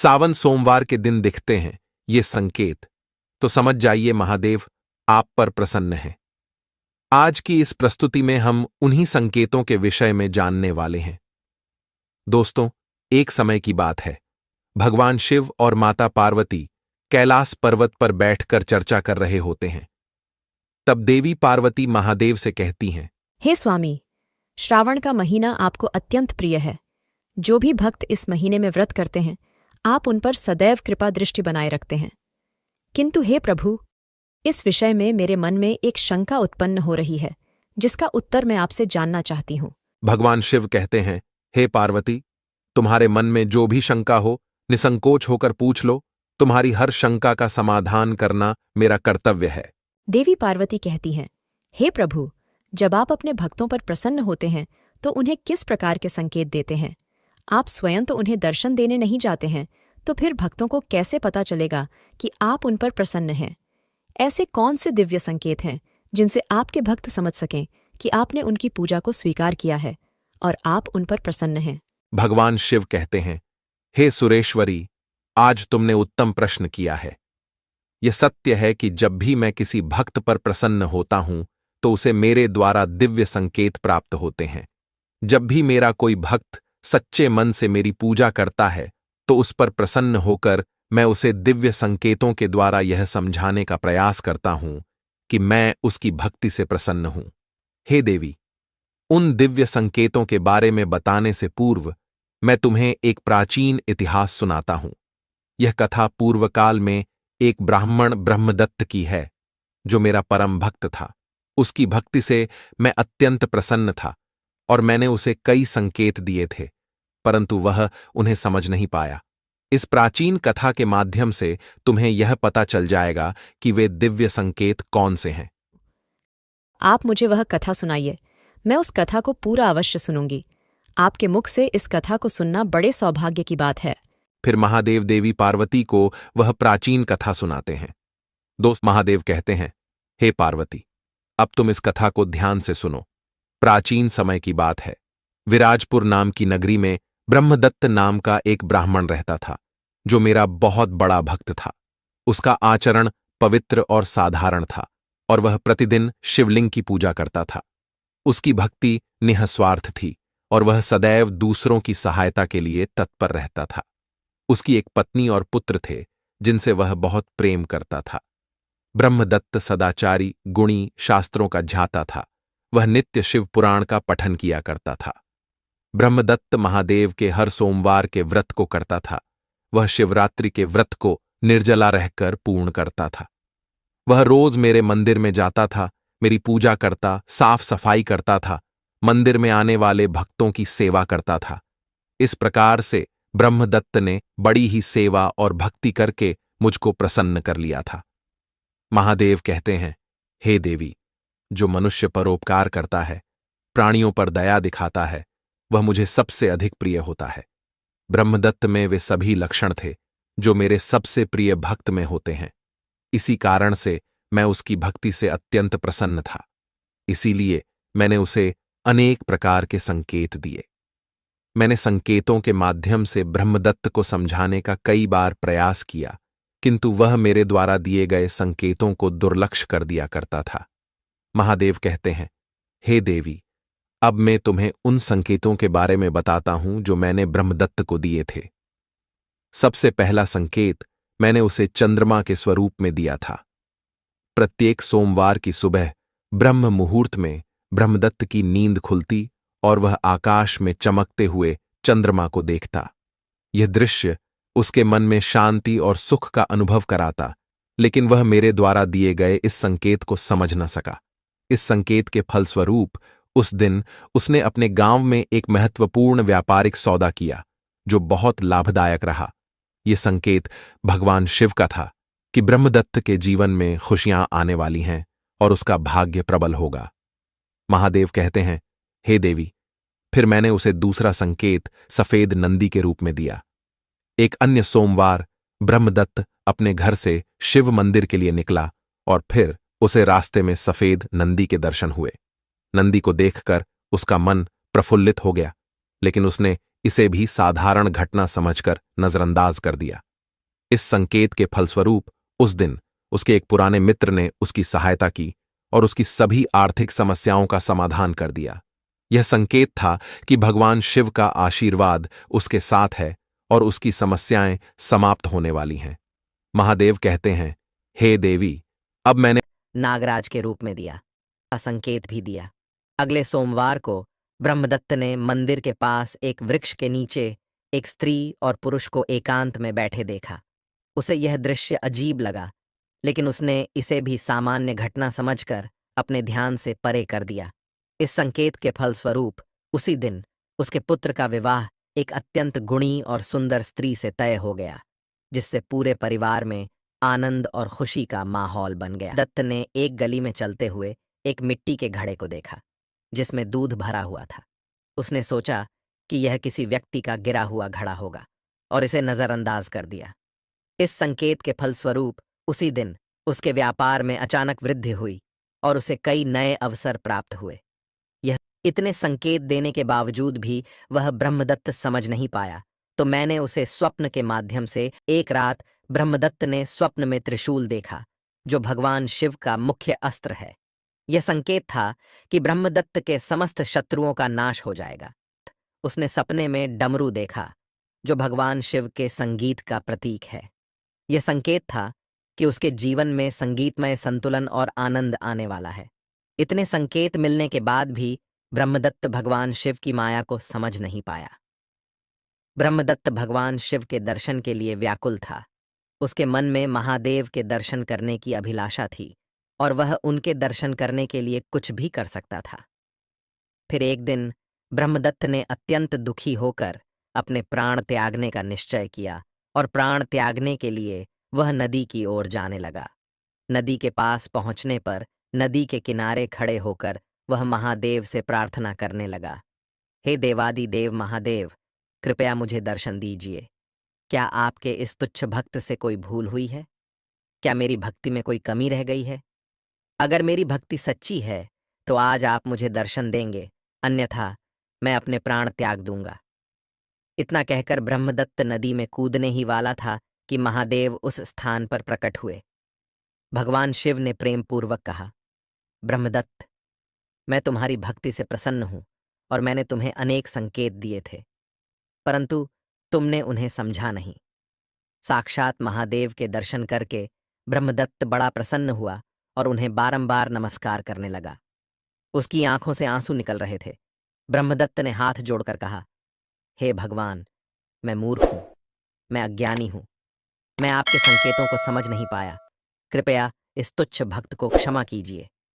सावन सोमवार के दिन दिखते हैं ये संकेत, तो समझ जाइए महादेव आप पर प्रसन्न हैं। आज की इस प्रस्तुति में हम उन्हीं संकेतों के विषय में जानने वाले हैं। दोस्तों, एक समय की बात है, भगवान शिव और माता पार्वती कैलाश पर्वत पर बैठकर चर्चा कर रहे होते हैं। तब देवी पार्वती महादेव से कहती हैं, हे स्वामी, श्रावण का महीना आपको अत्यंत प्रिय है। जो भी भक्त इस महीने में व्रत करते हैं, आप उन पर सदैव कृपा दृष्टि बनाए रखते हैं। किंतु हे प्रभु, इस विषय में मेरे मन में एक शंका उत्पन्न हो रही है, जिसका उत्तर मैं आपसे जानना चाहती हूँ। भगवान शिव कहते हैं, हे पार्वती, तुम्हारे मन में जो भी शंका हो निसंकोच होकर पूछ लो। तुम्हारी हर शंका का समाधान करना मेरा कर्तव्य है। देवी पार्वती कहती हैं, हे प्रभु, जब आप अपने भक्तों पर प्रसन्न होते हैं तो उन्हें किस प्रकार के संकेत देते हैं? आप स्वयं तो उन्हें दर्शन देने नहीं जाते हैं, तो फिर भक्तों को कैसे पता चलेगा कि आप उन पर प्रसन्न हैं? ऐसे कौन से दिव्य संकेत हैं जिनसे आपके भक्त समझ सकें कि आपने उनकी पूजा को स्वीकार किया है और आप उन पर प्रसन्न हैं? भगवान शिव कहते हैं, हे सुरेश्वरी, आज तुमने उत्तम प्रश्न किया है। यह सत्य है कि जब भी मैं किसी भक्त पर प्रसन्न होता हूं तो उसे मेरे द्वारा दिव्य संकेत प्राप्त होते हैं। जब भी मेरा कोई भक्त सच्चे मन से मेरी पूजा करता है तो उस पर प्रसन्न होकर मैं उसे दिव्य संकेतों के द्वारा यह समझाने का प्रयास करता हूं कि मैं उसकी भक्ति से प्रसन्न हूं। हे देवी, उन दिव्य संकेतों के बारे में बताने से पूर्व मैं तुम्हें एक प्राचीन इतिहास सुनाता हूं। यह कथा पूर्वकाल में एक ब्राह्मण ब्रह्मदत्त की है, जो मेरा परम भक्त था। उसकी भक्ति से मैं अत्यंत प्रसन्न था और मैंने उसे कई संकेत दिए थे, परंतु वह उन्हें समझ नहीं पाया। इस प्राचीन कथा के माध्यम से तुम्हें यह पता चल जाएगा कि वे दिव्य संकेत कौन से हैं। आप मुझे वह कथा सुनाइए, मैं उस कथा को पूरा अवश्य सुनूंगी। आपके मुख से इस कथा को सुनना बड़े सौभाग्य की बात है। फिर महादेव देवी पार्वती को वह प्राचीन कथा सुनाते हैं। दोस्त, महादेव कहते हैं, हे पार्वती, अब तुम इस कथा को ध्यान से सुनो। प्राचीन समय की बात है। विराजपुर नाम की नगरी में ब्रह्मदत्त नाम का एक ब्राह्मण रहता था, जो मेरा बहुत बड़ा भक्त था। उसका आचरण पवित्र और साधारण था और वह प्रतिदिन शिवलिंग की पूजा करता था। उसकी भक्ति निःस्वार्थ थी और वह सदैव दूसरों की सहायता के लिए तत्पर रहता था। उसकी एक पत्नी और पुत्र थे जिनसे वह बहुत प्रेम करता था। ब्रह्मदत्त सदाचारी, गुणी, शास्त्रों का झाता था। वह नित्य शिव पुराण का पठन किया करता था। ब्रह्मदत्त महादेव के हर सोमवार के व्रत को करता था। वह शिवरात्रि के व्रत को निर्जला रहकर पूर्ण करता था। वह रोज मेरे मंदिर में जाता था, मेरी पूजा करता, साफ सफाई करता था, मंदिर में आने वाले भक्तों की सेवा करता था। इस प्रकार से ब्रह्मदत्त ने बड़ी ही सेवा और भक्ति करके मुझको प्रसन्न कर लिया था। महादेव कहते हैं, हे देवी, जो मनुष्य परोपकार करता है, प्राणियों पर दया दिखाता है, वह मुझे सबसे अधिक प्रिय होता है। ब्रह्मदत्त में वे सभी लक्षण थे जो मेरे सबसे प्रिय भक्त में होते हैं। इसी कारण से मैं उसकी भक्ति से अत्यंत प्रसन्न था। इसीलिए मैंने उसे अनेक प्रकार के संकेत दिए। मैंने संकेतों के माध्यम से ब्रह्मदत्त को समझाने का कई बार प्रयास किया, किंतु वह मेरे द्वारा दिए गए संकेतों को दुर्लक्ष्य कर दिया करता था। महादेव कहते हैं, हे देवी, अब मैं तुम्हें उन संकेतों के बारे में बताता हूं जो मैंने ब्रह्मदत्त को दिए थे। सबसे पहला संकेत मैंने उसे चंद्रमा के स्वरूप में दिया था। प्रत्येक सोमवार की सुबह ब्रह्म मुहूर्त में ब्रह्मदत्त की नींद खुलती और वह आकाश में चमकते हुए चंद्रमा को देखता। यह दृश्य उसके मन में शांति और सुख का अनुभव कराता, लेकिन वह मेरे द्वारा दिए गए इस संकेत को समझ न सका। इस संकेत के फलस्वरूप उस दिन उसने अपने गांव में एक महत्वपूर्ण व्यापारिक सौदा किया, जो बहुत लाभदायक रहा। यह संकेत भगवान शिव का था कि ब्रह्मदत्त के जीवन में खुशियां आने वाली हैं और उसका भाग्य प्रबल होगा। महादेव कहते हैं, हे देवी, फिर मैंने उसे दूसरा संकेत सफेद नंदी के रूप में दिया। एक अन्य सोमवार ब्रह्मदत्त अपने घर से शिव मंदिर के लिए निकला और फिर उसे रास्ते में सफेद नंदी के दर्शन हुए। नंदी को देखकर उसका मन प्रफुल्लित हो गया, लेकिन उसने इसे भी साधारण घटना समझकर नजरअंदाज कर दिया। इस संकेत के फलस्वरूप उस दिन उसके एक पुराने मित्र ने उसकी सहायता की और उसकी सभी आर्थिक समस्याओं का समाधान कर दिया। यह संकेत था कि भगवान शिव का आशीर्वाद उसके साथ है और उसकी समस्याएं समाप्त होने वाली हैं। महादेव कहते हैं, हे देवी, अब मैंने नागराज के रूप में दिया, संकेत भी दिया। अगले सोमवार को ब्रह्मदत्त ने मंदिर के पास एक वृक्ष के नीचे एक स्त्री और पुरुष को एकांत में बैठे देखा। उसे यह दृश्य अजीब लगा, लेकिन उसने इसे भी सामान्य घटना समझकर अपने ध्यान से परे कर दिया। इस संकेत के फलस्वरूप उसी दिन उसके पुत्र का विवाह एक अत्यंत गुणी और सुंदर स्त्री से तय हो गया, जिससे पूरे परिवार में आनंद और खुशी का माहौल बन गया। दत्त ने एक गली में चलते हुए एक मिट्टी के घड़े को देखा, जिसमें दूध भरा हुआ था। उसने सोचा कि यह किसी व्यक्ति का गिरा हुआ घड़ा होगा और इसे नजरअंदाज कर दिया। इस संकेत के फलस्वरूप उसी दिन उसके व्यापार में अचानक वृद्धि हुई और उसे कई नए अवसर प्राप्त हुए। यह इतने संकेत देने के बावजूद भी वह ब्रह्मदत्त समझ नहीं पाया, तो मैंने उसे स्वप्न के माध्यम से एक रात ब्रह्मदत्त ने स्वप्न में त्रिशूल देखा, जो भगवान शिव का मुख्य अस्त्र है। यह संकेत था कि ब्रह्मदत्त के समस्त शत्रुओं का नाश हो जाएगा। उसने सपने में डमरू देखा, जो भगवान शिव के संगीत का प्रतीक है। यह संकेत था कि उसके जीवन में संगीतमय संतुलन और आनंद आने वाला है। इतने संकेत मिलने के बाद भी ब्रह्मदत्त भगवान शिव की माया को समझ नहीं पाया। ब्रह्मदत्त भगवान शिव के दर्शन के लिए व्याकुल था। उसके मन में महादेव के दर्शन करने की अभिलाषा थी और वह उनके दर्शन करने के लिए कुछ भी कर सकता था। फिर एक दिन ब्रह्मदत्त ने अत्यंत दुखी होकर अपने प्राण त्यागने का निश्चय किया और प्राण त्यागने के लिए वह नदी की ओर जाने लगा। नदी के पास पहुंचने पर नदी के किनारे खड़े होकर वह महादेव से प्रार्थना करने लगा, हे देवादि देव महादेव, कृपया मुझे दर्शन दीजिए। क्या आपके इस तुच्छ भक्त से कोई भूल हुई है? क्या मेरी भक्ति में कोई कमी रह गई है? अगर मेरी भक्ति सच्ची है तो आज आप मुझे दर्शन देंगे, अन्यथा मैं अपने प्राण त्याग दूंगा। इतना कहकर ब्रह्मदत्त नदी में कूदने ही वाला था कि महादेव उस स्थान पर प्रकट हुए। भगवान शिव ने प्रेमपूर्वक कहा, ब्रह्मदत्त, मैं तुम्हारी भक्ति से प्रसन्न हूं और मैंने तुम्हें अनेक संकेत दिए थे, परंतु तुमने उन्हें समझा नहीं। साक्षात महादेव के दर्शन करके ब्रह्मदत्त बड़ा प्रसन्न हुआ और उन्हें बारंबार नमस्कार करने लगा। उसकी आंखों से आंसू निकल रहे थे। ब्रह्मदत्त ने हाथ जोड़कर कहा, हे भगवान, मैं मूर्ख हूं, मैं अज्ञानी हूं, मैं आपके संकेतों को समझ नहीं पाया। कृपया इस तुच्छ भक्त को क्षमा कीजिए।